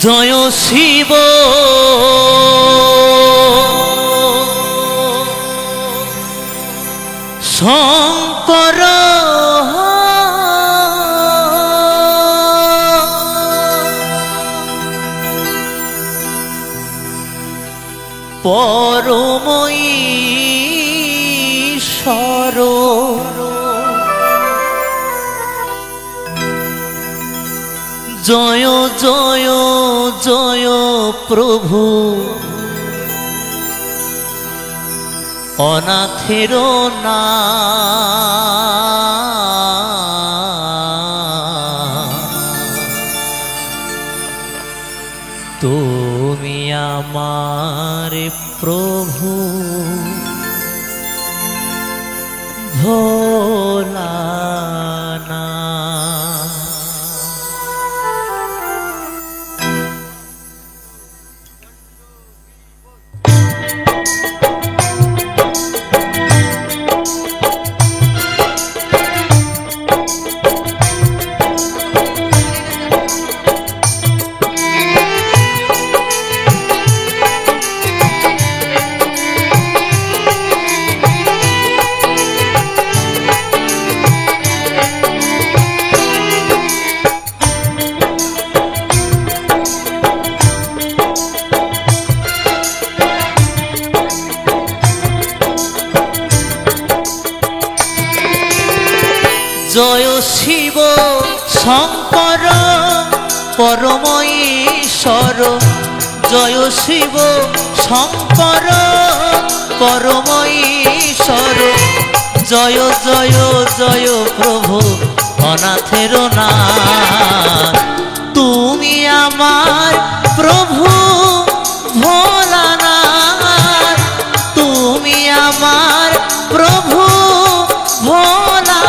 জয় শিব শঙ্কর পরম ঈশ্বর জয় জয় জয় প্রভু অনাথের তুমি আমার প্রভু ভোলানা। জয় শিব শঙ্কর পরম ঈশ্বর জয় শিব শঙ্কর পরম ঈশ্বর জয় জয় জয় প্রভু অনাথের নাথ তুমি আমার প্রভু ভোলানাথ তুমি আমার প্রভু ভোলানাথ।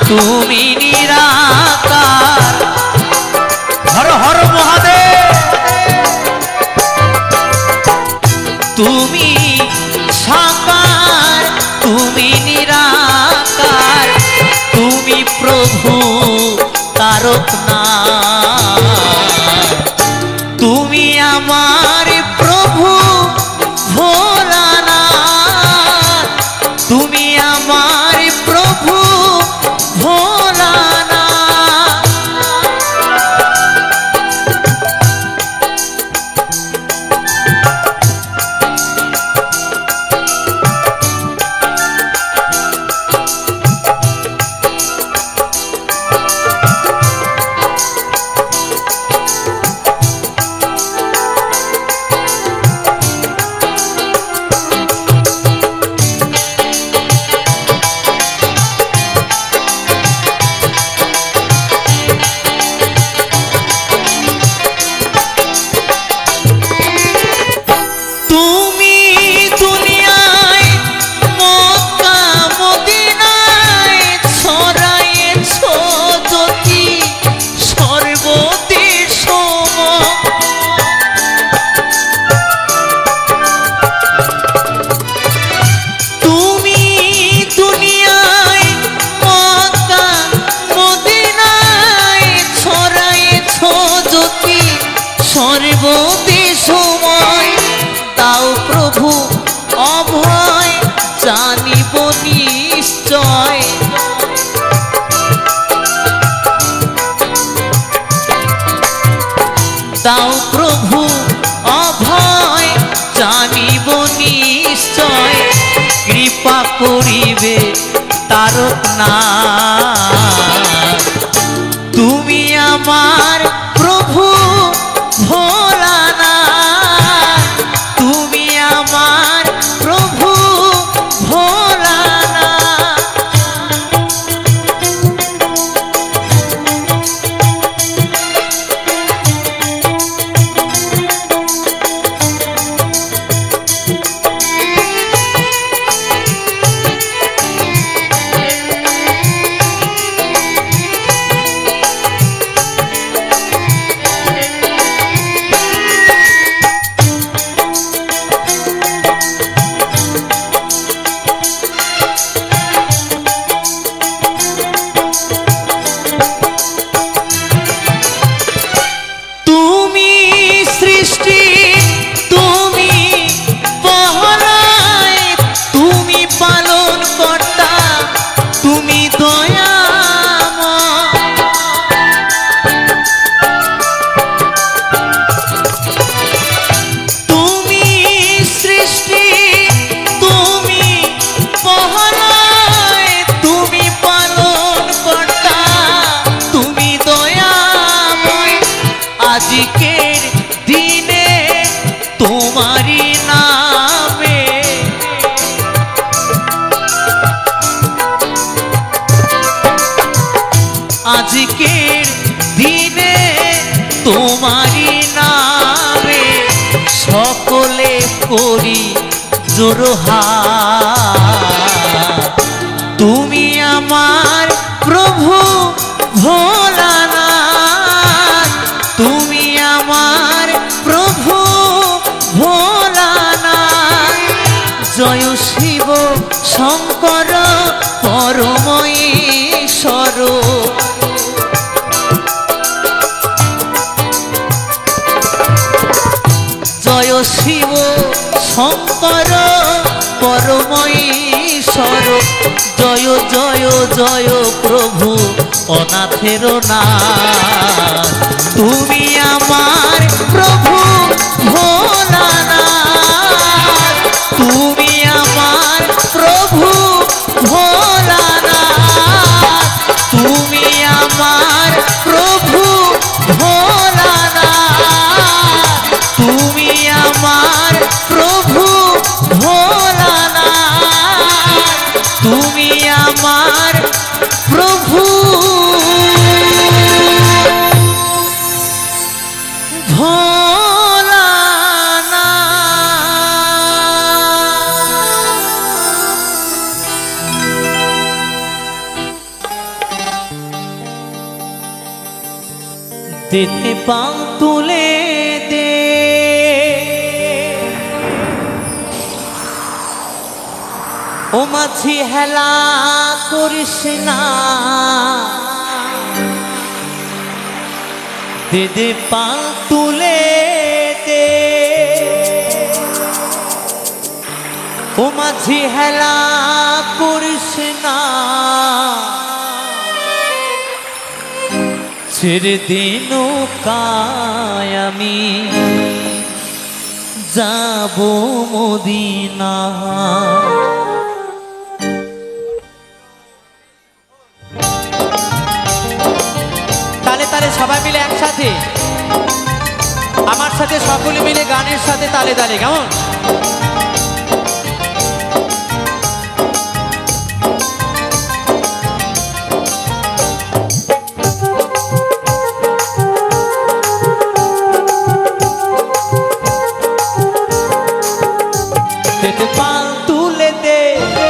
তুমি নিরাকার হর হর মহাদেব তুমি সাকার তুমি নিরাকার তুমি প্রভু তারক নাথ তুমি আমার প্রভু ভোলানাথ তুমি আমার প্রভু ভোলানাথ। জানিব নিশ্চয়। দাও প্রভু অভয় জানিব নিশ্চয়, কৃপা করিবে তারক না। তুমি আমার প্রভু ভোলানাথ, তুমি আমার প্রভু ভোলানাথ। আজকের দিনে তোমারি নামে আজকের দিনে তোমারি নামে সকলে করি জোরহাত। তুমি আমার প্রভু ভোলানাথ, তুমি আমার প্রভু ভোলানাথ। জয় শিব শঙ্কর পরম ঈশ্বর, জয় শিব শঙ্কর পরম ঈশ্বর। জয় জয় জয় প্রভু অনাথের নাথ, তুমি আমার প্রভু ভোলানাথ, তুমি আমার প্রভু ভোলানাথ, তুমি আমার প্রভু ভোলানাথ, তুমি আমার প্রভু ভোলানাথ, তুমি আমার প্রভু দিতে পাও তুলে দে, ও মাঝি হেলা করিস না, দিতে পাও তুলে দে, ও মাঝি হেলা করিস না। ছেড়ে দিন নৌকায় আমি যাব মদিনা। তালে তালে সবাই মিলে একসাথে, আমার সাথে সকলে মিলে গানের সাথে তালে তালে, কেমন? পাল তুলে দে,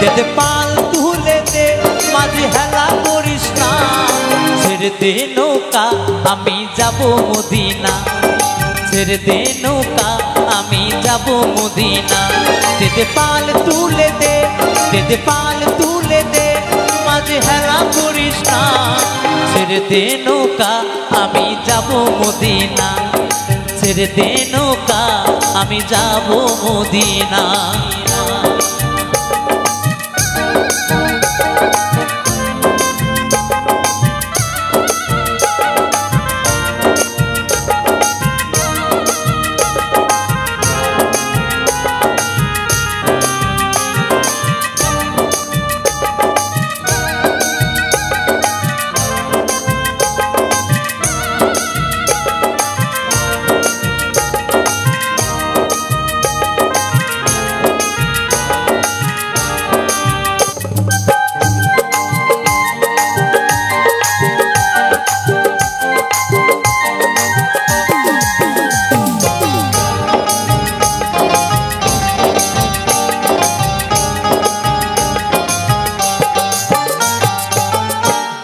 দেতে পাল তুলে দে, মাঝে হেলা করিস না। ছেড়ে দে নৌকা আমি যাব মদিনা, ছেড়ে দে নৌকা আমি যাব মদিনা। দেতে পাল তুলে দে, দেতে পাল তুলে দে, মাঝে হেলা করিস না। ছেড়ে দে নৌকা আমি যাব মদিনা, ছেড়ে দে নৌকা আমি যাব মদিনা।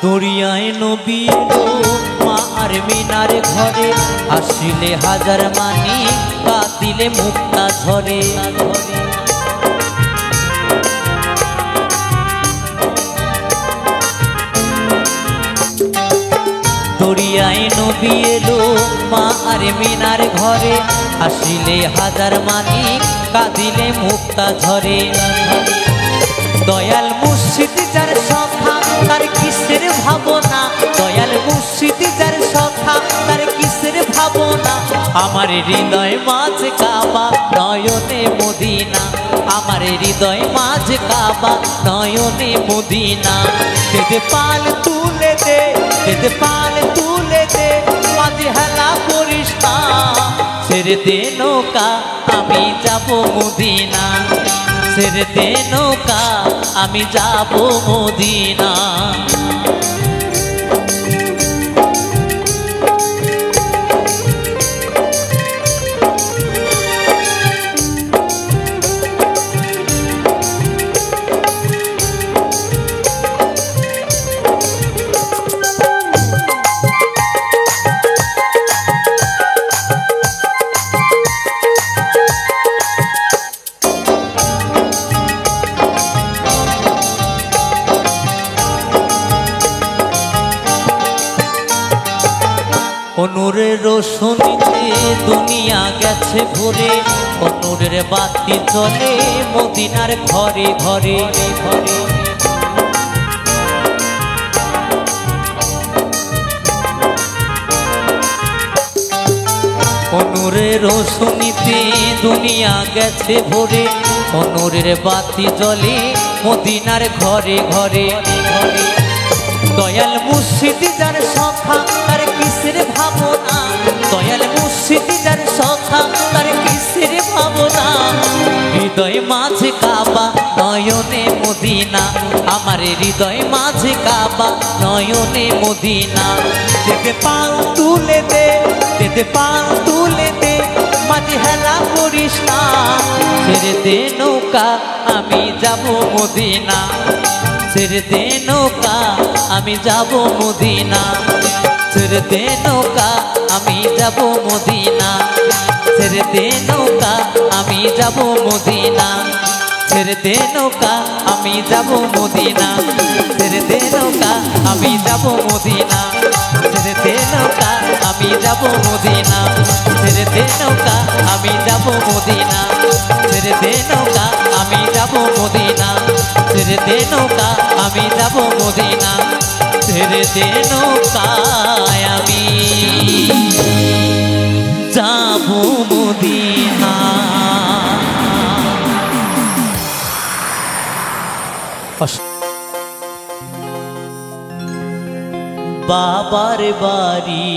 দরিয়ায় নবী এলো মা আর মিনার ঘরে, আসিলে হাজার মানি কাঁদিলে মুক্তা ঝরে। দরিয়ায় নবী এলো মা আর মিনার ঘরে, আসিলে হাজার মানি কাঁদিলে মুক্তা ঝরে। দয়াল মুর্শিদ যার সখা তার কিসের ভাবনা, দয়াল মুর্শিদ যার সখা তার কিসের ভাবনা। আমার হৃদয় মাঝ কাবা নয়নে মদিনা, আমার হৃদয় মাঝ কাবা নয়নে মদিনা। দে পাল তুলে দে, দে পাল তুলে দে, মাঝে হেলা করিস না। ছেড়ে দে নৌকা আমি যাব মদিনা, ছেড়ে দে নৌকা আমি যাব মদিনা। অনুরের রোশনীতে দুনিয়া গেছে ভরে, অনুরের বাতি জ্বলে মদিনার ঘরে ঘরে ঘরে। অনুরের রোশনীতে দুনিয়া গেছে ভরে, অনুরের বাতি জ্বলে মদিনার ঘরে ঘরে ঘরে। দয়াল মুর্শিদ যার সখা তার কিসের ভাবনা, দয়াল মুর্শিদ যার সখা তার কিসের ভাবনা। হৃদয় মাঝে কাবা নয়নে মদিনা, আমার হৃদয় মাঝে কাবা নয়নে মদিনা। দে পাল তুলে দে, দে পাল তুলে দে, মাঝে হেলা করিস না। ছেড়ে দে নৌকা আমি যাব মদিনা, ছেড়ে দে নৌকা আমি যাব মদিনা, ছেড়ে দে নৌকা আমি যাব মদিনা, ছেড়ে দে নৌকা আমি যাব মদিনা, ছেড়ে দে নৌকা আমি যাব মদিনা, ছেড়ে দে নৌকা আমি যাব মদিনা, ছেড়ে দে নৌকা আমি যাব মদিনা, ছেড়ে দে নৌকা আমি যাব মদিনা, ছেড়ে দে নৌকা আমি যাব মদিনা, ছেড়ে দে নৌকা আমি যাব মদিনা, ছেড়ে দে নৌকায় আমি যাব মদিনা। বাবার বাড়ি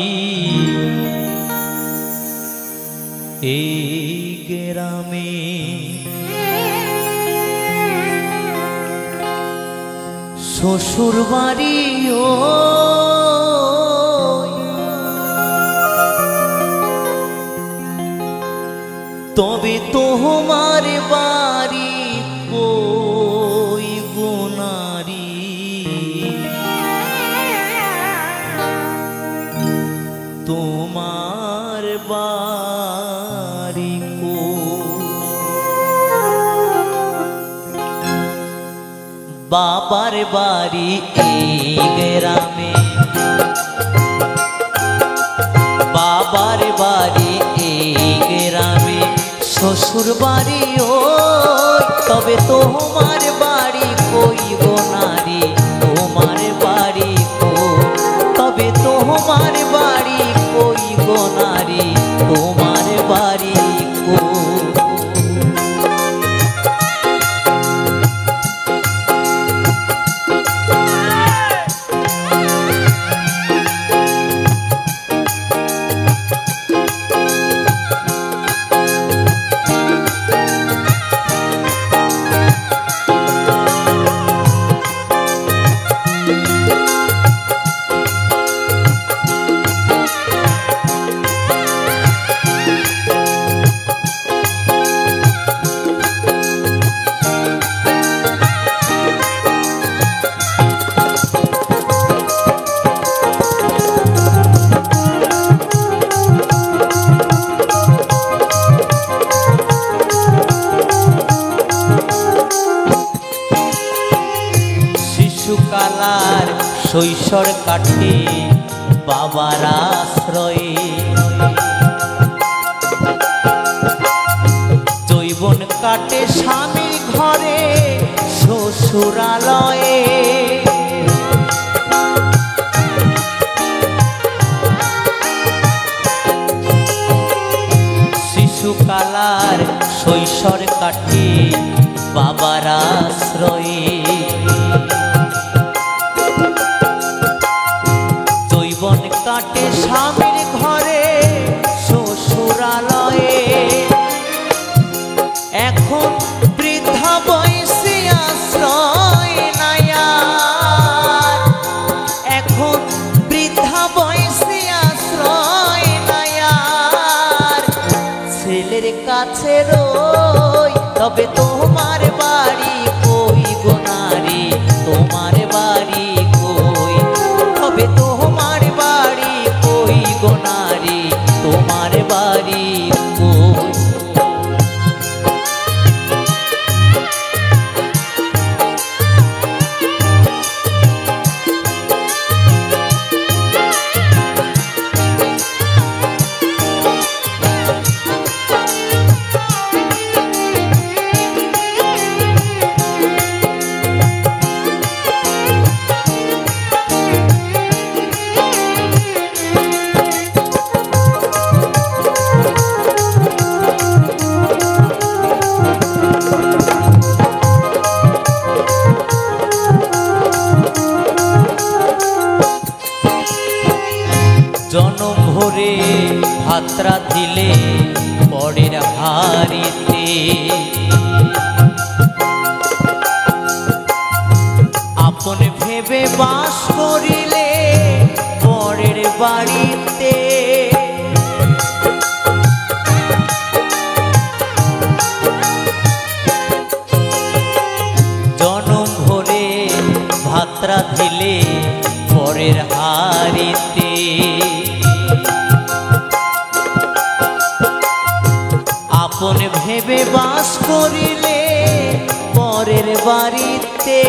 এই গ্রামে, শ্বশুর বাড়ি ও তবে তোমার বাড়ি কই গো নারী, তোমার বাড়ি বাবার বাড়ি এই গ্রামে, বাবার বাড়ি এই গ্রামে, শ্বশুর বাড়ি ও তবে তোমার বাড়ি কই গো নারী, তোমার বাড়ি কই, তবে তোমার বাড়ি কই গো নারী, তোমার বাড়ি কই। শিশুকালার শৈশর কাটে বাবার আশ্রয়ে, যৌবন কাটে স্বামীর ঘরে শ্বশুরালয়ে। শিশুকালার শৈশর কাটে বাবার আশ্রয়ে, যৌবন কাটে স্বামীর ঘরে শ্বশুরালয়ে। এখন বৃদ্ধা বয়সে আশ্রয় নাই আর, এখন বৃদ্ধা বয়সে আশ্রয় নাই আর। ছেলের কাছে রই তবে তোমার বাড়ি কই গো নারী, তোমার বাড়ি কই, তবে তোমার বাড়ি কই গো নারী, তোমার বাড়ি কই। জনম ভরে ভাত্রা দিলে পরের হাড়িতে, আপন ভেবে বাস করিলে পরের বাড়িতে। জনম ভরে ভাত্রা দিলে পরের হাড়িতে, আপন ভেবে বাস করিলে পরের বাড়িতে।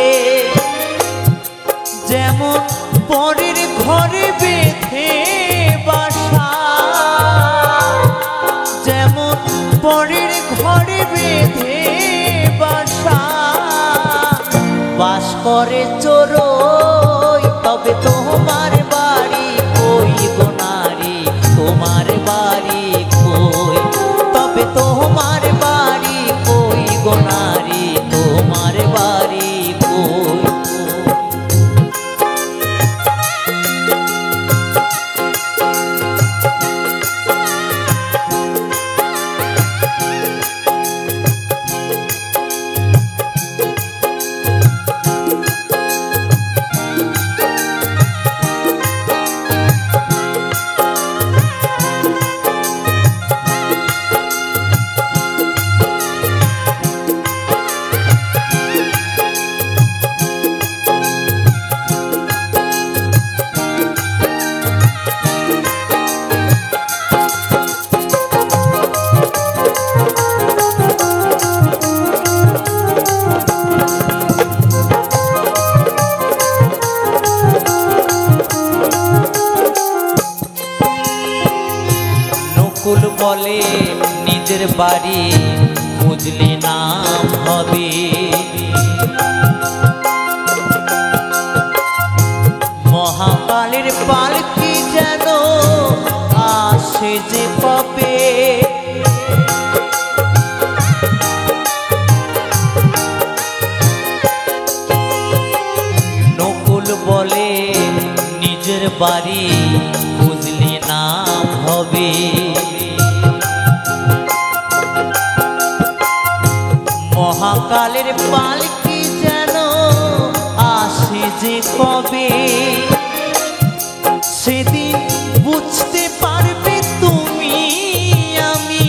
যেমন পরের ঘরে বেঁধে বাসা, যেমন পরের ঘরে বেঁধে বাসা, বাস করে চোরই তবে তোমার বাড়ি কই গো নারী, তোমার বাড়ি কই, তবে তোমার বাড়ি কই গো নারী, তোমার বাড়ি কই। নকুল বলে নিজের বাড়ি বুঝলি নাম হবে, মহাকালের পালকি যেন আসে যে পাবে। নকুল বলে নিজের বাড়ি বুঝলি নাম হবে, মহাকালের পালকি যেন আসে যে কবে। সেদিন বুঝতে পারবে তুমি আমি,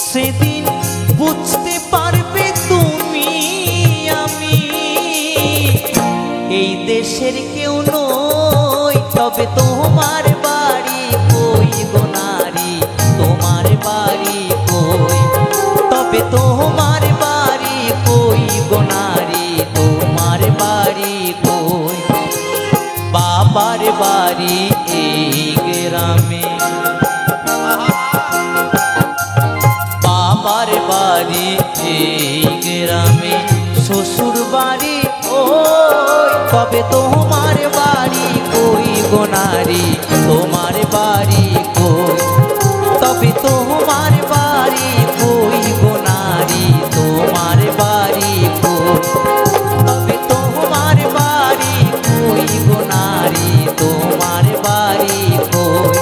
সেদিন বুঝতে পারবে তুমি আমি। এই দেশের কেউ নই তবে তোমার বাড়ি কই গো নারী, তোমার বাড়ি কই, তবে তোমার বাড়ি কই গো নারী, তোমার বাড়ি এই গ্রামে, বাবার বাড়ি এই গ্রামে, শ্বশুর বাড়ি ওই, তবে তোমার বাড়ি কই গো নারী, তোমার বাড়ি কই, তবে তোমার বাড়ি কই গো নারী, তোমার বাড়ি কই, তবে তোমার বাড়ি কই গো নারী, তোমার বাড়ি কই,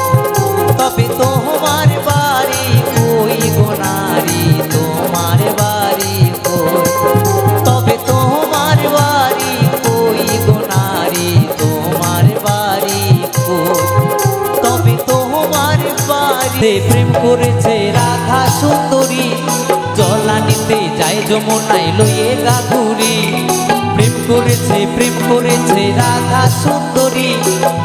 তবে তোমার বাড়ি কই গো নারী, তোমার বাড়ি কই, তবে তোমার বাড়ি কই গো নারী, তোমার বাড়ি কই, তবে তোমার বাড়ি। প্রেম করেছে রাধা সুন্দরী, জলানিতে যায় যমুনায় লইয়ে গাঘুরি, প্রেম করেছে রাধা সুন্দরী,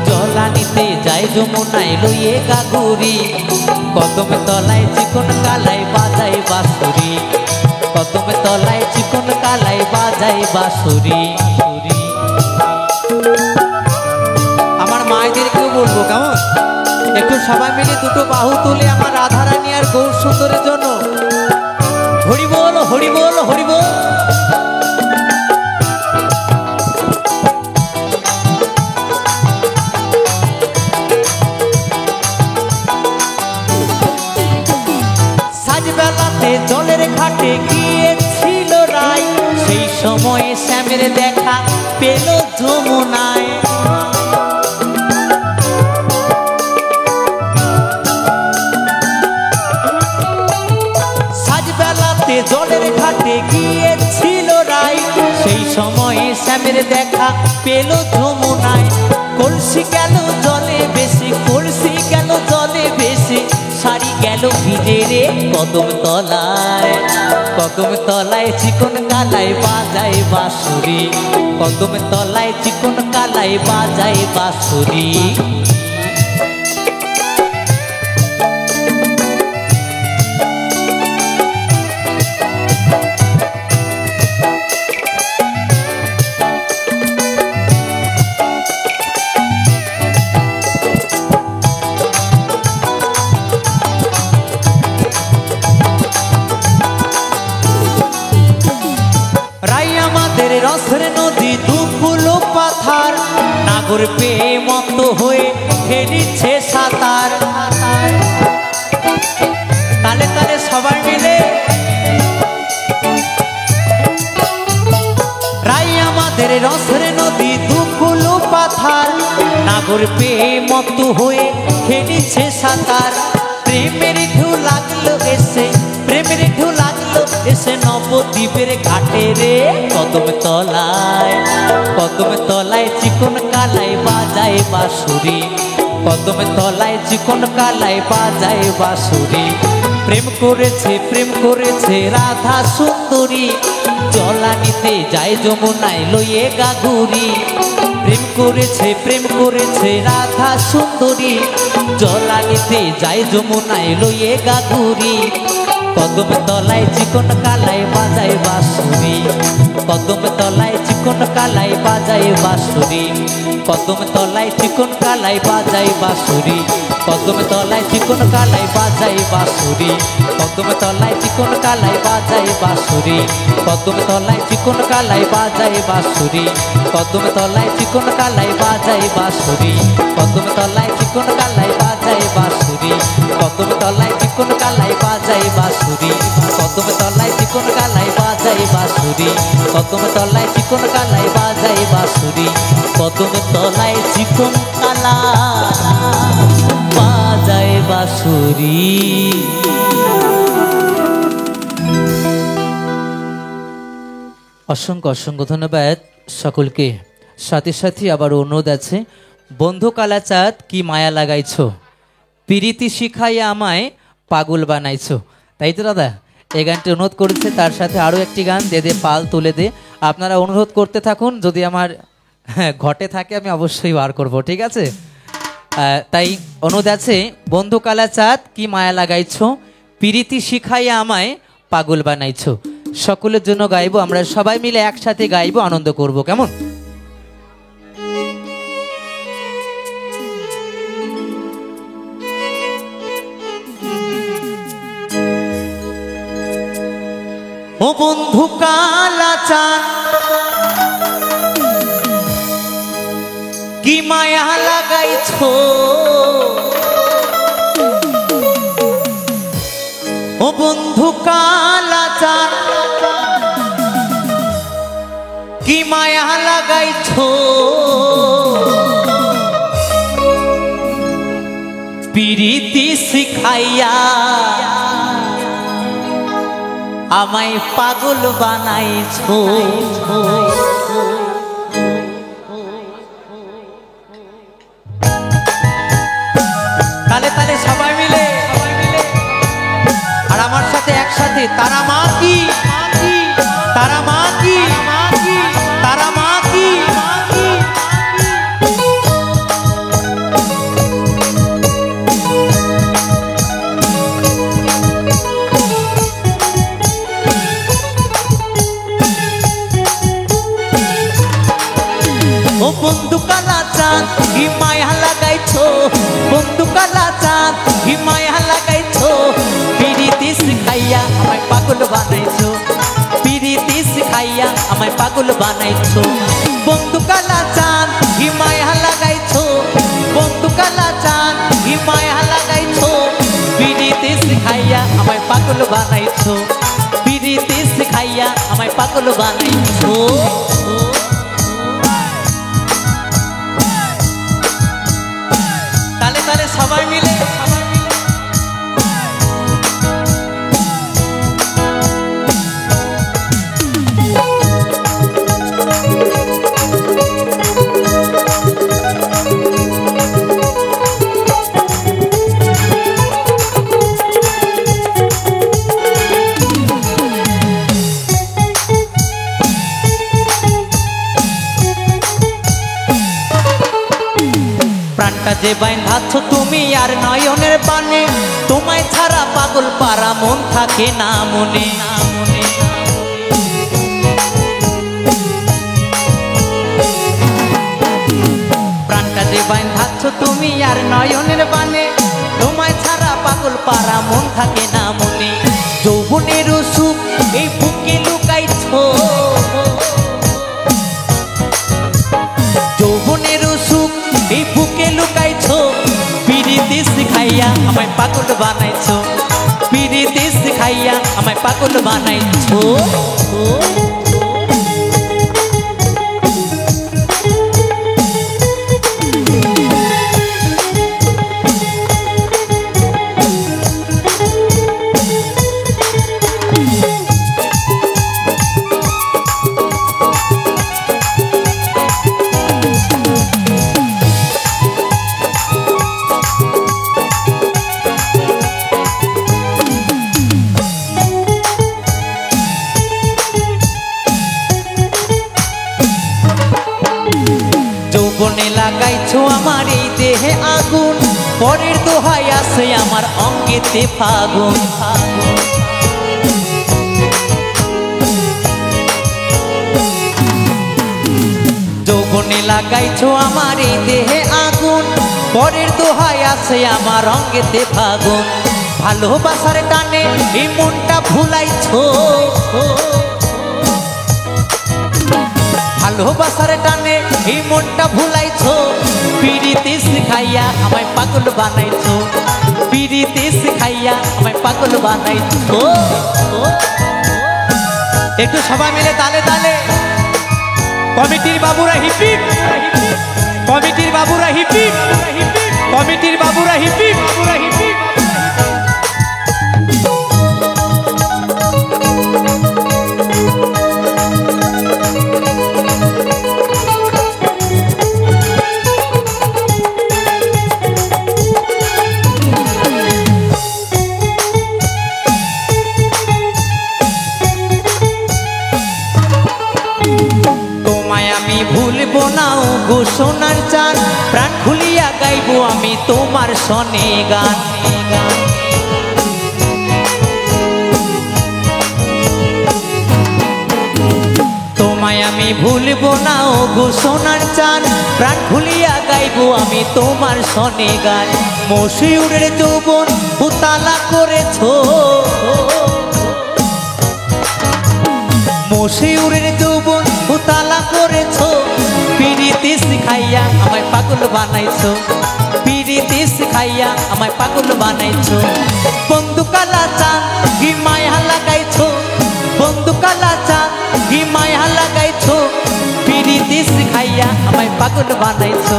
জলানিতে যায় যমুনায় লইয়ে গাঘুরি, কদম তলায় চিকন কালাই বাজায় বাঁশুরি, কদম তলায় চিকন কালাই বাজায় বাঁশুরি। আমার মায়েদেরকেও বলবো কেমন, একটু সবাই মিলে দুটো বাহু তুলে আমার রাধারানী আর গৌর সুন্দরের জন্য হরি বল হরি বল হরি বল। সাজবেলাতে জলের ঘাটে গিয়েছিল রায়, সেই সময়ে শ্যামের দেখা পেল যমুনায়, জলের ঘাটে গিয়েছিল রায়, সেই সময়ে শ্যামের দেখা পেল যমুনায়, কলসি গেল জলে বেশি, কলসি গেল জলে বেশি, শাড়ি গেল ভিজে রে কদম তলায়, কদম তলায় চিকন কালাই বাজায় বাঁশুরি, কদম তলায় চিকন কালাই বাজায় বাঁশুরি। রসের নদী দুকুলো পাথার, নাগর পেয়ে মত হয়ে খেলিছে সাঁতার, তালে তালে সবাই মিলে রাই আমাদের রসের নদী দুকুলো পাথার, নাগর পেয়ে মত হয়ে খেলিছে সাঁতার, প্রেমের ঢেউ লাগলো এসে, প্রেমের ঢেউ লাগলো এসে নবদ্বীপের ঘাটে রে, কদম তলায়, কদম তলায় চিকন কালাই বাজায় বাঁশুরি, কদম তলায় চিকন কালাই বাজায় বাঁশুরি, প্রেম করেছে রাধা সুন্দরী, জলানিতে যায় যমুনায় লইয়ে গাঘুরি, প্রেম করেছে রাধা সুন্দরী, জলানিতে যায় যমুনায় লইয়ে গাঘুরি, কদম তলায় চিকন কালাই বাজায় বাঁশুরি, কদম তলায় চিকন কালাই বাজায় বাঁশুরি, কদম তলায় চিকন কালাই বাজায় বাঁশুরি, কদম তলায় চিকন কালাই বাজায় বাঁশুরি, কদম তলায় চিকন কালাই বাজায় বাঁশুরি, কদম তলায় চিকন কালাই বাজায় বাঁশুরি, কদম তলায় চিকন কালাই বাজায় বাঁশুরি, কদম তলায় চিকন কালাই বাজায় বাঁশুরি, কদম তলায় চিকন কালাই বাজায় বাঁশুরি, কদম তলায় চিকন কালাই বাজায় বাঁশুরি, কদম তলায় চিকন কালাই বাজায় বাঁশুরি, কদম তলায় চিকন কালা বাজায় বাঁশুরি। অসংখ্য অসংখ্য ধন্যবাদ সকলকে। সাথে সাথে আবার অনুরোধ আছে, বন্ধু কালাচাঁদ কি মায়া লাগাইছো, প্রীতি শিখাইয়া আমায় পাগল বানাইছো, তাই তো দাদা? এই গানটি অনুরোধ করেছে, তার সাথে আরও একটি গান দে দে পাল তুলে দে। আপনারা অনুরোধ করতে থাকুন, যদি আমার ঘটে থাকে আমি অবশ্যই বার করব, ঠিক আছে? তাই অনুরোধ আছে, বন্ধু কালাচাঁদ কি মায়া লাগাইছো, প্রীতি শিখাইয়া আমায় পাগল বানাইছো। সকলের জন্য গাইবো, আমরা সবাই মিলে একসাথে গাইবো, আনন্দ করব, কেমন? ও বন্ধু কালা চাঁদ কি মায়া লাগাইছো, ও বন্ধু কালা চাঁদ কি মায়া লাগাইছো, পিরিতি শিখাইয়া আমায় পাগল বানাইছো। তালে তালে সবাই মিলে আর আমার সাথে একসাথে তারা মা কি, তারা মা কি, তারা মা কি। ও বন্ধু কালা চাঁদ কি মায়া লাগাইছো, বন্ধু কালা চাঁদ কি মায়া লাগাইছো, পিরিতি শিখাইয়া আমায় পাগল বানাইছো, পিরিতি শিখাইয়া আমায় পাগল বানাইছো। বন্ধু কালা চাঁদ কি মায়া লাগাইছো, বন্ধু কালা চাঁদ কি মায়া লাগাইছো, পিরিতি শিখাইয়া আমায় পাগল বানাইছো, পিরিতি শিখাইয়া আমায় পাগল বানাইছো। তালে তালে সবাই মিলে প্রাণটা যে বাইন্ধাচ্ছ তুমি আর নয়নের বানে, তোমায় ছাড়া পাগল পারা মন থাকে না মনে। প্রাণটা যে বাইন্ধাচ্ছ তুমি আর নয়নের বানে, তোমায় ছাড়া পাগল পারা মন থাকে না মনে। যৌবনের সুখ এই বুকে লুকাইছো, যৌবনের সুখ এই বুকে লুকাইছো, পিরিতি শিখাইয়া আমায় পাগল বানাইছো, পিরিতি শিখাইয়া আমায় পাগল বানাইছো। যৌবনে লাগাইছো আমার এই দেহে আগুন, পরের দোহাই আছে আমার অঙ্গেতে ফাগুন। যৌবনে লাগাইছো আমার এই দেহে আগুন, পরের দোহাই আছে আমার অঙ্গেতে ফাগুন। ভালোবাসার টানে এই মনটা ভুলাইছো, ভালোবাসার টানে এই মনটা ভুলাইছো, পিরিতি শিখাইয়া আমায় পাগল বানাইছো, পিরিতি শিখাইয়া আমায় পাগল বানাইছো। একটু সবাই মিলে তালে তালে কমিটির বাবুরা হিপিপ, কমিটির বাবুরা হিপিপ, কমিটির বাবুরা হিপিপ। ভুলবো না গো সোনার চাঁদ, প্রাণ খুলিয়া গাইবো আমি তোমার সনে গান। তোমায় আমি ভুলবো না গো সোনার চাঁদ, প্রাণ খুলিয়া গাইবো আমি তোমার সনে গান। মশিউরের যৌবন উতালা করেছো, মশিউরের যৌবন উতালা করেছো, পিরিতি শিখাইয়া আমায় পাগল বানাইছো, পিরিতি শিখাইয়া আমায় পাগল বানাইছো। বন্ধু কালা চাঁদ কি মায়া লাগাইছো, বন্ধু কালা চাঁদ কি মায়া লাগাইছো, পিরিতি শিখাইয়া আমায় পাগল বানাইছো,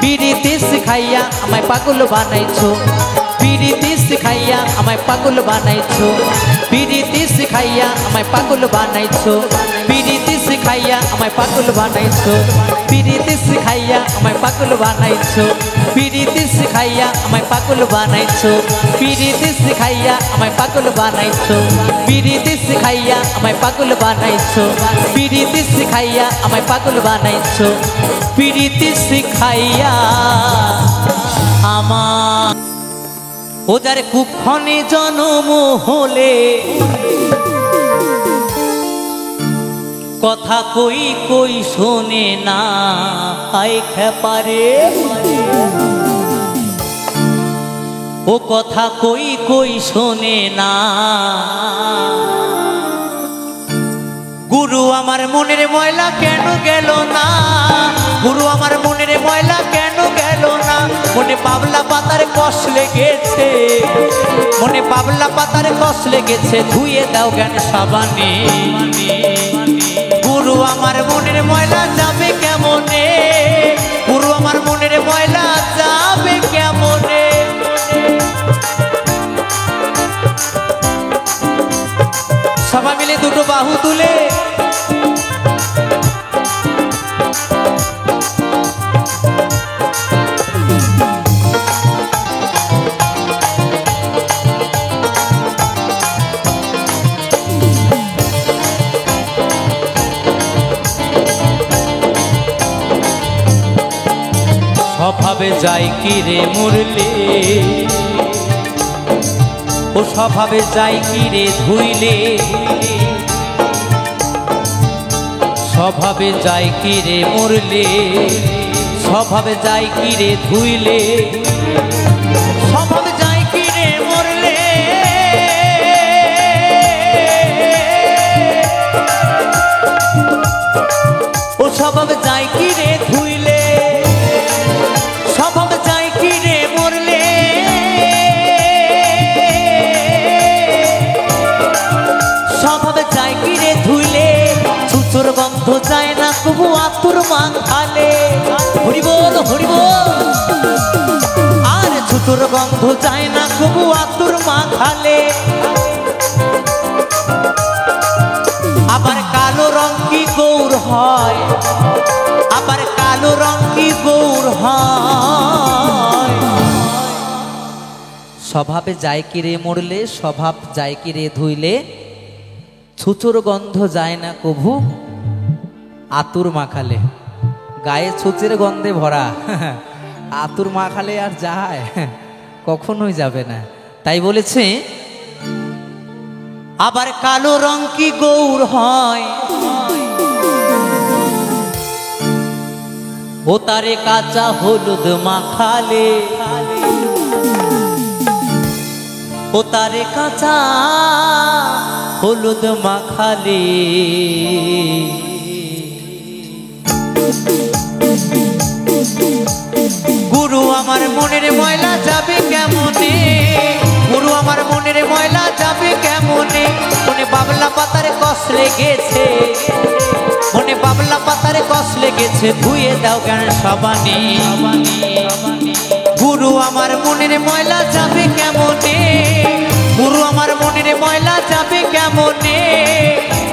পিরিতি শিখাইয়া আমায় পাগল বানাইছো, পিরিতি শিখাইয়া আমায় পাগল বানাইছো, পিরিতি শিখাইয়া আমায় পাগল বানাইছো, পিরিতি শিখাইয়া আমায় পাগল বানাইছো, পিরিতি শিখাইয়া আমায় পাগল বানাইছো, পিরিতি শিখাইয়া আমায় পাগল বানাইছো, পিরিতি শিখাইয়া আমায় পাগল বানাইছো, পিরিতি শিখাইয়া আমায় পাগল বানাইছো, পিরিতি শিখাইয়া আমায় পাগল বানাইছো, পিরিতি শিখাইয়া আমার। ও যার কুক্ষণে জন্ম হলে কথা কই কই শোনে না, আয় খেপারে ও কথা কই কই শোনে না। গুরু আমার মনের ময়লা কেন গেল না, গুরু আমার মনের ময়লা কেন গেল না, মনে বাবলা পাতার কষ লেগেছে, মনে বাবলা পাতার কষ লেগেছে, ধুয়ে দাও জ্ঞান সাবানে। গুরু আমার মনের ময়লা যাবে কেমনে, গুরু আমার মনের ময়লা যাবে কেমনে। সবাই মিলে দুটো বাহু তুলে স্বভাবে যাই কি রে মুরলে, ও স্বভাবে যাই কি রে ধুইলে, স্বভাবে যাই কি রে মুরলে, স্বভাবে যাই কি রে ধুইলে, স্বভাবে যাই কি রে মরলে, ও স্বভাবে যাই কি রে ধুইলে, স্বভাবে যাই কি রে মরলে, স্বভাবে যাই কি রে ধুইলে, ছুচোর গন্ধ যায় না তবু আতুর মাখালে, হরি বল হরি বল। আর ছুচোর গন্ধ যায় না তবু আতুর মাখালে, আবার কালো রং কি গৌর হয়, আবার কালো রং কি গৌর হয়। স্বভাবে যায় কি রে মরলে, স্বভাব যায় কি রে ধুইলে, ছুচোর গন্ধ যায় না কভু আতুর মাখালে। গায়ে ছুচের গন্ধে ভরা, আতুর মাখালে আর যায় কখনোই যাবে না। তাই বলেছে আবার কালো রং কি গৌর হয়, ও তারে কাঁচা হলুদ মাখালে, ও তারে কাঁচা হলুদ মাখালে। গুরু আমার মনের ময়লা যাবে কেমনে, গুরু আমার মনের ময়লা যাবে কেমনে, মনে বাবলা পাতার কষ লেগেছে, মনে বাবলা পাতার কষ লেগেছে, ধুয়ে দাও জ্ঞান সাবানে। গুরু আমার মনের ময়লা যাবে কেমনে, গুরু আমার মনের ময়লা যাবে কেমনে,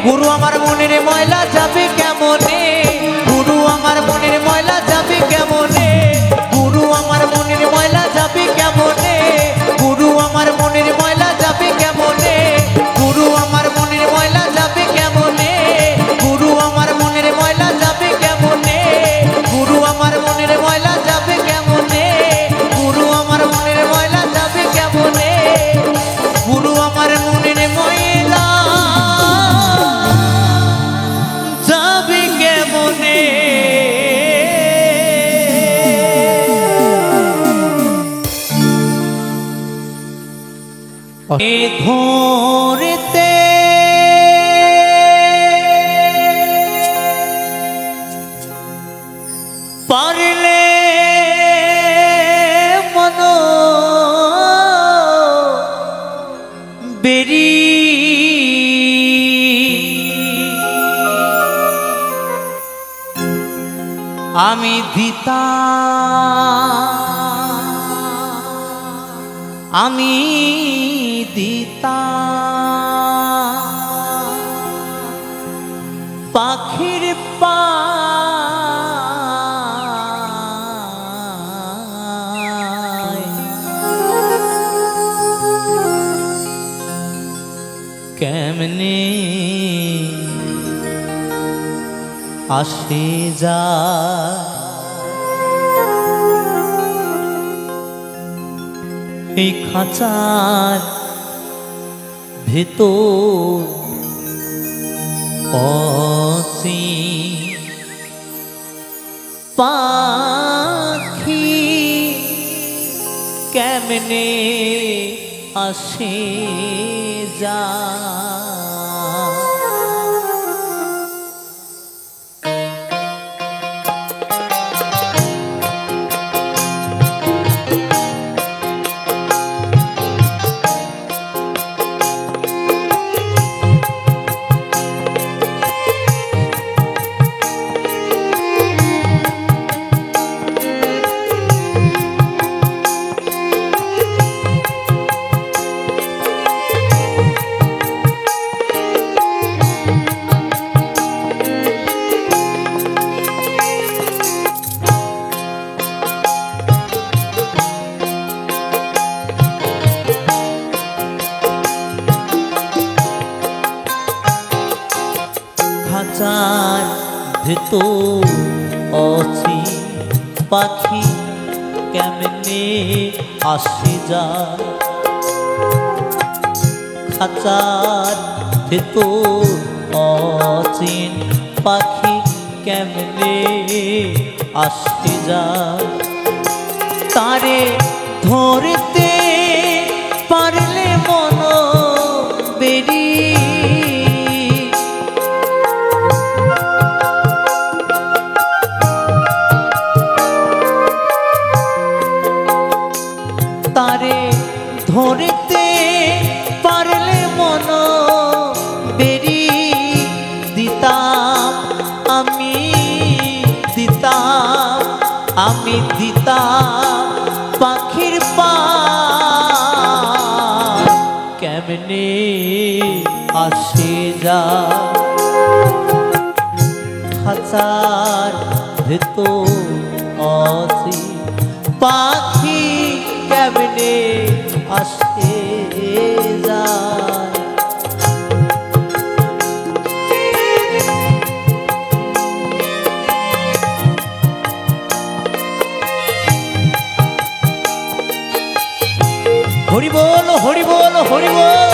গুরু আমার মনের ময়লা যাবে কেমনে, গুরু আমার মনের ময়লা যাবে কেমনে, গুরু আমার মনের ময়লা যাবে কেমনে, গুরু আমার মনের ময়লা যাবে কেমনে, গুরু আমার মনের ময়লা যাবে কেমনে, গুরু আমার মনের ময়লা যাবে কেমনে, গুরু আমার মনের ময়লা যাবে কেমনে, গুরু আমার মনের ময়লা যাবে কেমনে, গুরু আমার মনের ময়লা যাবে কেমনে। ধরতে আমি দিতা আমি দিতা পাখির পা কেমনে আসে যা এই খাঁচার ভেতর অচিন পাখি কেমনে আসে যা খাঁচার ভেতর অচিন পাখি কেমনে আসে যা খাঁচার ভেতর অচিন পাখি কেমনে আসে যা তারে ধরতে পারলে মন বেরি তারে ধরতে পারলে মন বেরি দিতাম আমি দিতাম পাখির পা কেমনে আসে যা খাঁচার ভেতর অচিন পাখি কেমনে আসে যায় হরি বল হরি বল হরি বল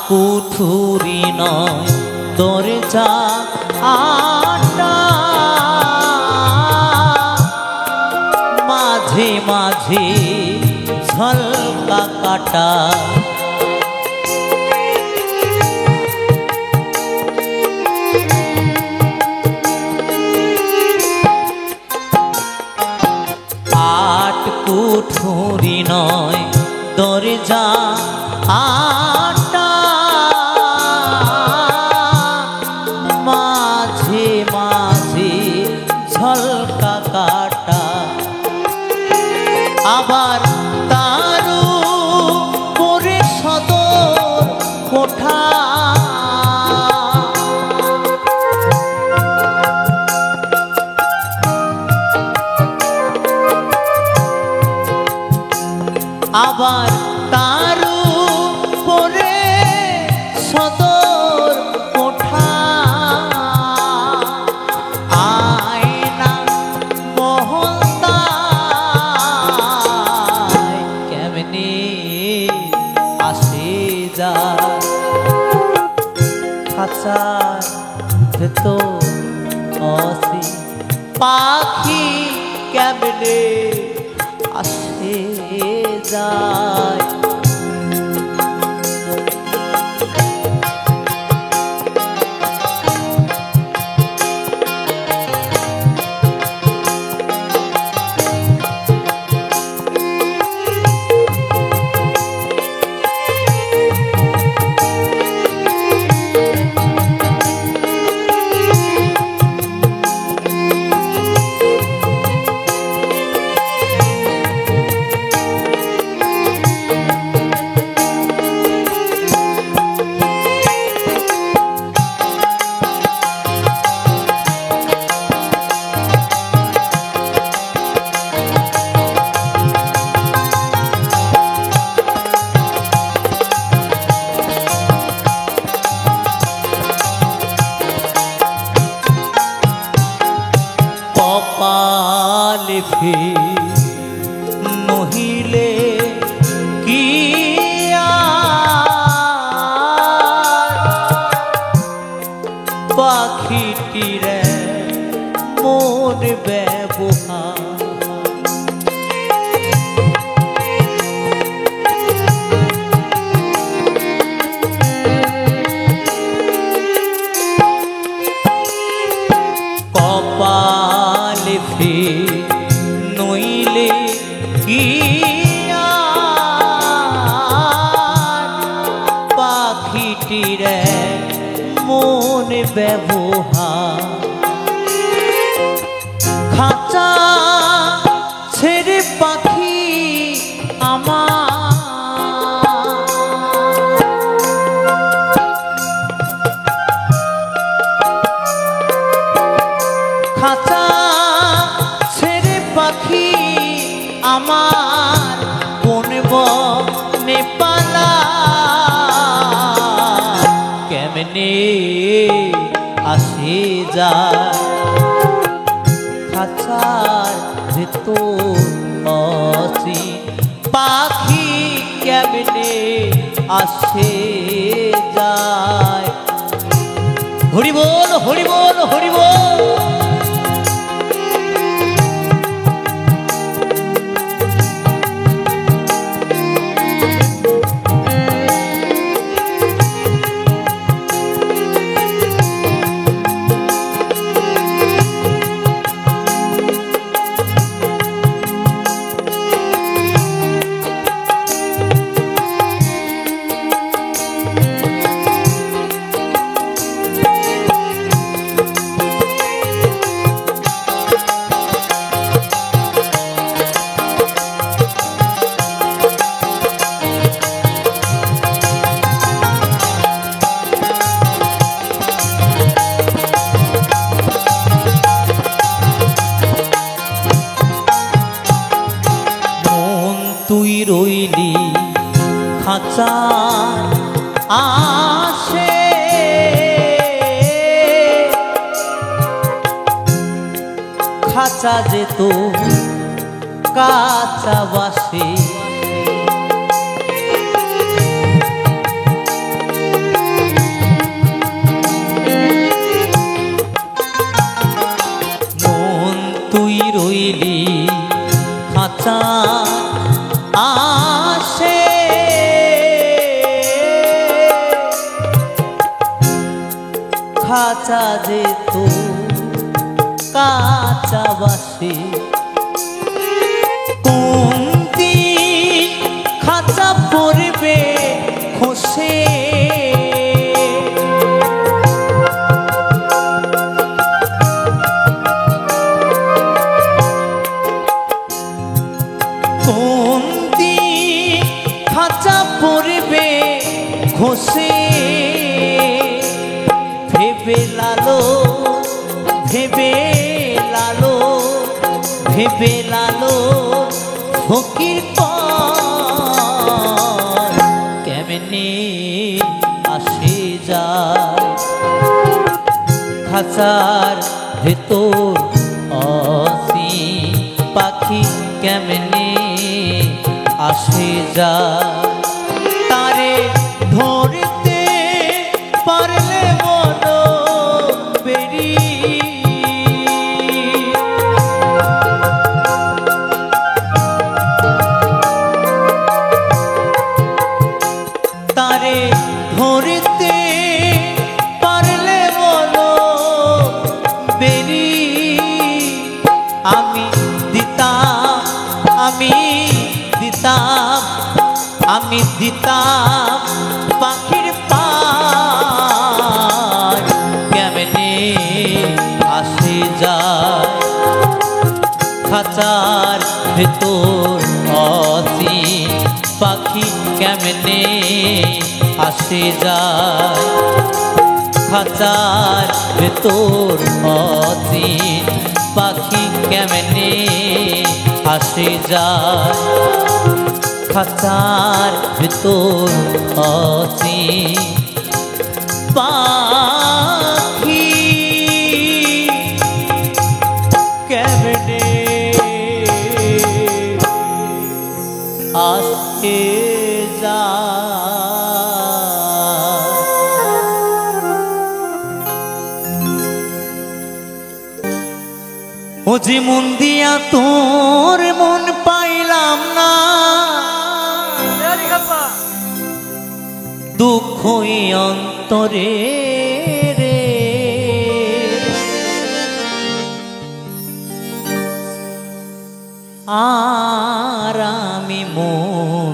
কুঠুরি নয় দরজা আটা মাঝে মাঝে ঝলকা কাটা আট কুঠুরি নয় দরজা আটা মাঝে মাঝে ঝলকা কাটা আবার তারু পরে সদর কোঠা আবার তারু পরে সদর কোঠা আয়না মহল্লায় কেমনে আসে যা খাঁচার ভেতর অচিন পাখি কেমনে আসে যায়। কপালে নহিলে কি পাখিটির মন ব্যবহার। কপালে নইলে কি পাখিটির মন ব্যবহার। খাঁচা ছেড়ে পাখি আমার, খাঁচা ছেড়ে পাখি আমার কোন বনে পালা। কেমনে আসে যায় খাঁচার ভেতর অসীম পাখি কেমনে আসে যায়। হরি বল হরি বল হরি বল। তুই রইলি খাঁচা আসে খাঁচা যেত কাঁচা বাসে। মন তুই রইলি খাঁচা আসে খাঁচা যেত কাঁচা বাসে। কোন দিন খাঁচা পড়বে খসে পড়বে ঘষে। ভেবে লালো ভেবে লালো ভেবে লালো ফকির কেমনে আসে যায় খাঁচার ভেতর অসীম পাখি কেমনে আসে যায়। তারে ধরতে পারলে মন বেরি আমি দিতাম, আমি দিতাম পাখির পায় কেমনে আসে যায় খাঁচার ভেতর অচিন পাখি কেমনে আসে যায় খাঁচার ভেতর অচিন পাখি কেমনে আসে যায় খাঁচার ভেতর অচিন পাখি কেমনে আসে ও যে মন দিয়া তোর মন পাইলাম না দুঃখ অন্তরে রে আর আমি মন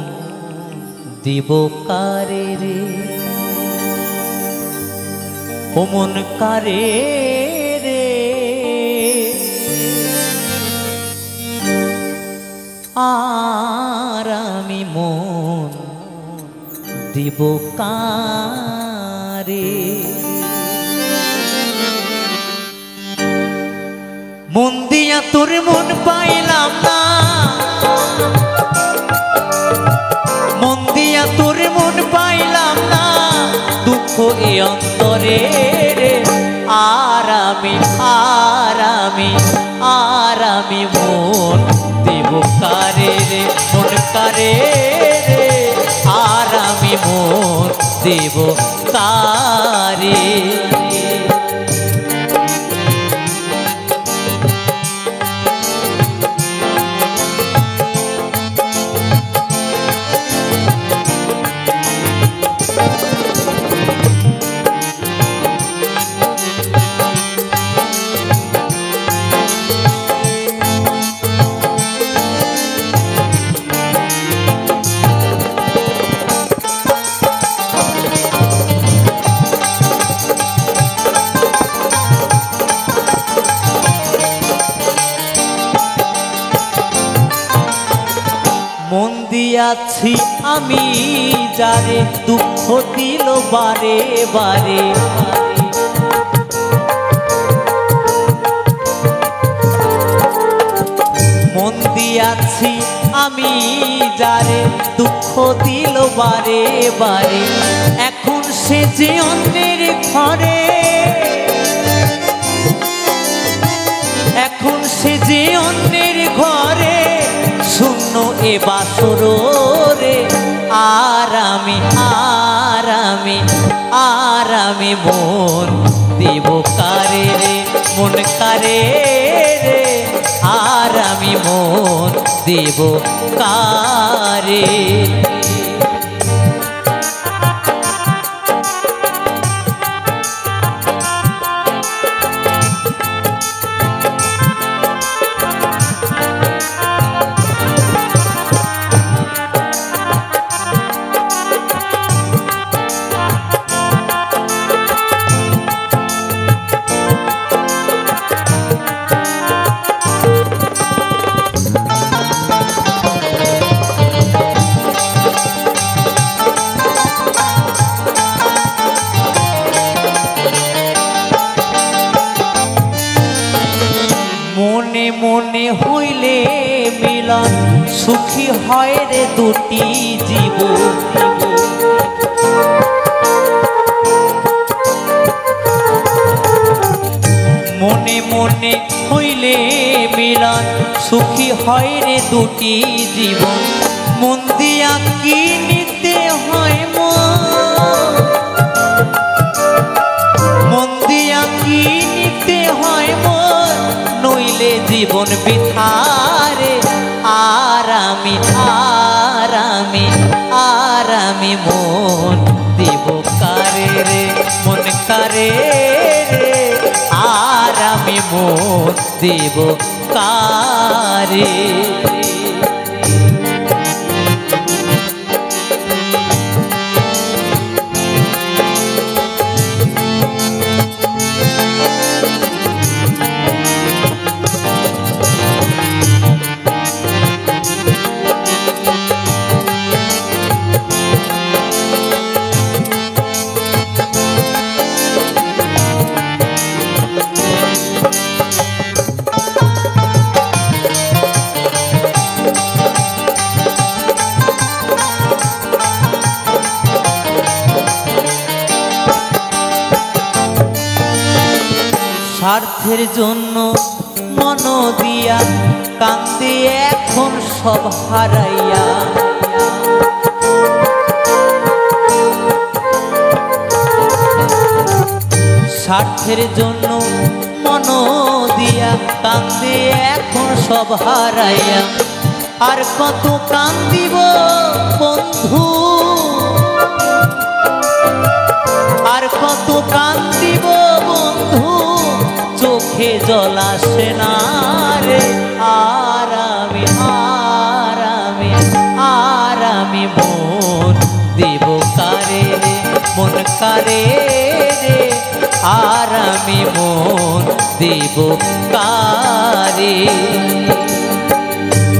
দিব কারে রে ও মন কারে রে আর আমি মন দিব কারে মন দিয়া তোর মন পাইলাম না মন দিয়া তোর মন পাইলাম না দুঃখ এ অন্তরে রে আর আমি মন দিব কারে রে মন কারে রে আর আমি মন দিব কারে মন দিয়াছি আমি যারে দুঃখ দিল বারে বারে মন দিয়াছি আমি যারে দুঃখ দিল বারে বারে এখন সে যে অন্যের ঘরে এখন সে যে অন্যের ঘরে শূন্য এ বাসর রে আর আমি মন দিব কারে রে মন কারে রে আর আমি মন দিব কারে মনে মনে হইলে মিলন সুখী হয় রে দুটি জীবন মনে মনে হইলে মিলন সুখী হয় রে দুটি জীবন মন দিয়া কি নিতে হয় মন দিয়া কি নিতে হয় নইলে জীবন বিথারে আর আমি মন দিব কারে রে মন কারে রে আর আমি মন দিব কারে স্বার্থের জন্য মন দিয়া কান্দে এখন সব হারাইয়া। স্বার্থের জন্য মন দিয়া কান্দে এখন সব হারাইয়া। আর কত কান্দিব বন্ধু, আর কত কান্দিব বন্ধু, চোখে জল আসে না রে। আর আমি মন দেব কারে রে, মন কারে রে। আর আমি মন দেব কারে।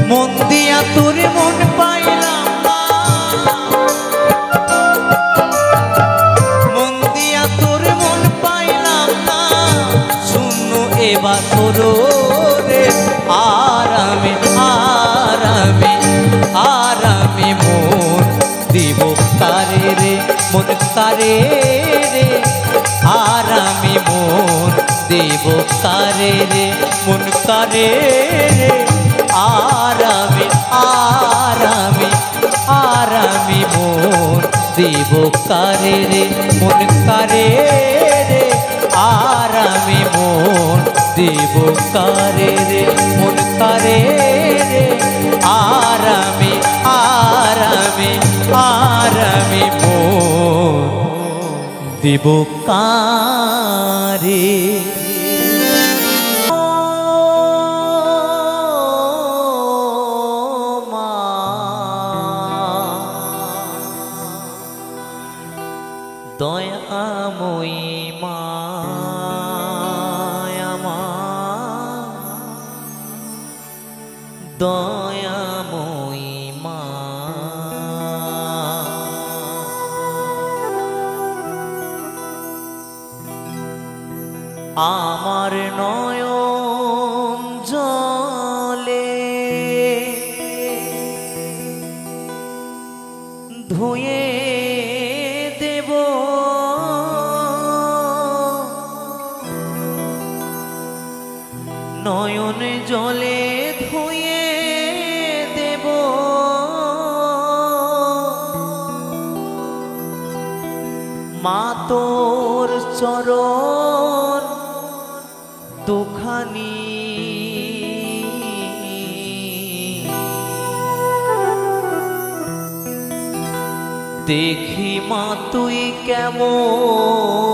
মন দিয়া তোর মন পাইলাম না, মন দিয়া তোর মন পাইলাম না, শূন্য এবার তোর রে। আর আমি মন দিব কারে রে, মন কারে রে। আর আমি মন দেব কারে রে, মন কারে রে। আর আমি মন দেব কারে রে, মন কারে রে। আর আমি মন দেব কারে রে, মন কারে রে। আর আমি মন দেব কারে। দয়াময়ী মা আমার, দয়াময়ী মা। আমার নয়ন জলে ধুয়ে দেব নয়ন জলে ধুয়ে দেব মা তোর চরণ দুখানি। দেখি মা তুই কেমন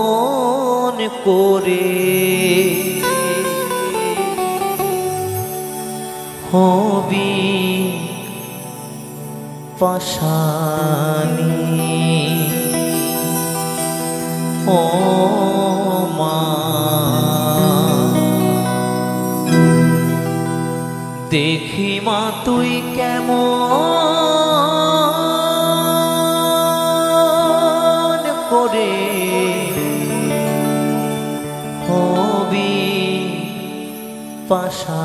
করে হবি পাশানি। ও মা দেখি মা তুই কেমন করে হবি পাশানি।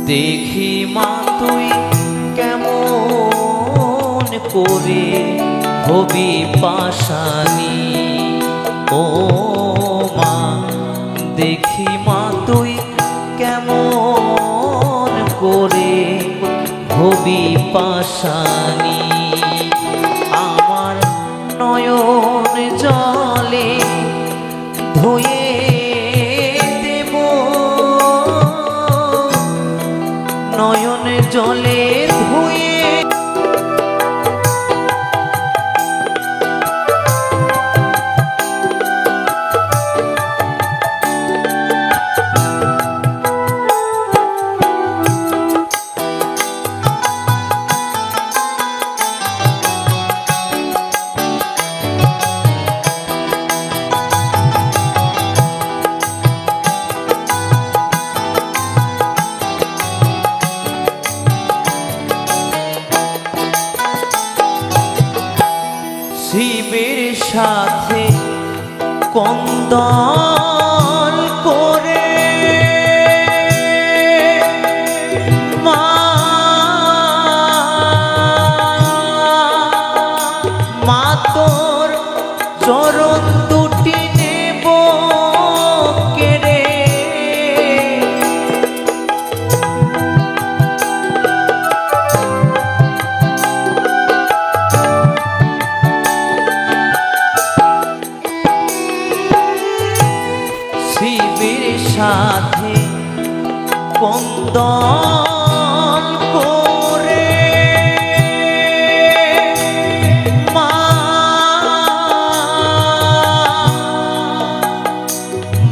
দেখি মা তুই কেমন করে হবি পাশানি। ও মা দেখি মা তুই কেমন করে হবি পাশানি। আমার নয়ন জলে ধুয়ে নয়ন জলে ধুয়ে সাথে কন্দল করে মা তোর চরণ দুটি নেব কেড়ে শিবের সাথে কন্দল করে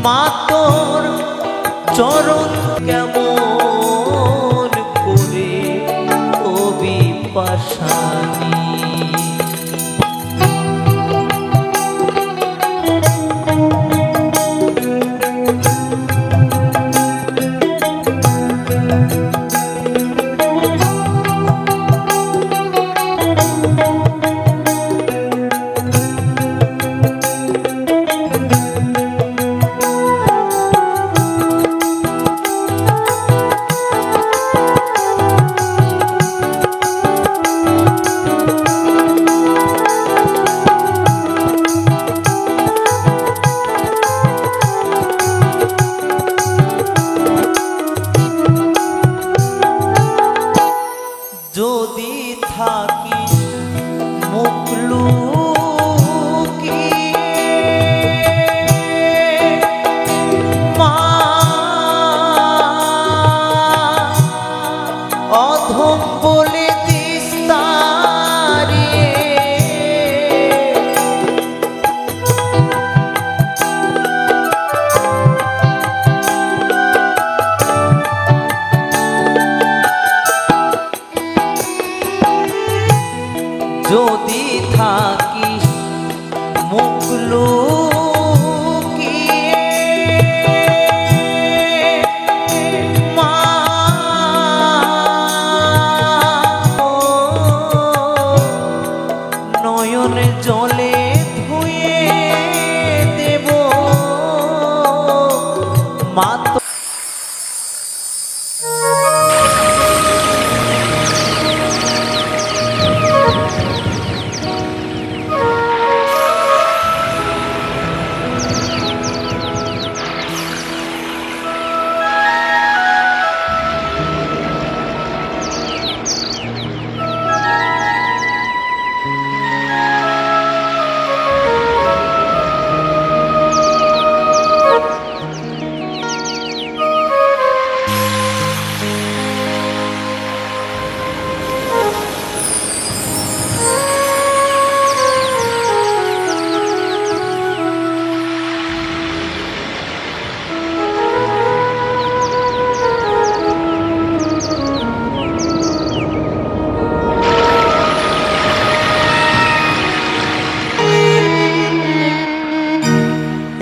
মা তোর চরণ কেমন করে কবি পাশানি যদি থাকি মুখ লুকিয়ে মা অধম বলে দিস তাড়িয়ে যদি থাকিস মুখ লুকিয়ে মা নয়নে জলে ধুয়ে দেব মা তো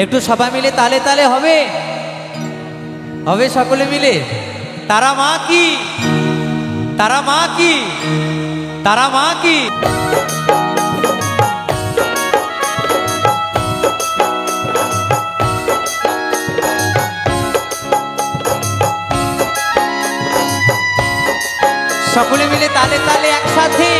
একটু সবাই মিলে তালে তালে হবে হবে সকলে মিলে তারা মা কি তারা মা কি তারা মা কি সকলে মিলে তালে তালে একসাথে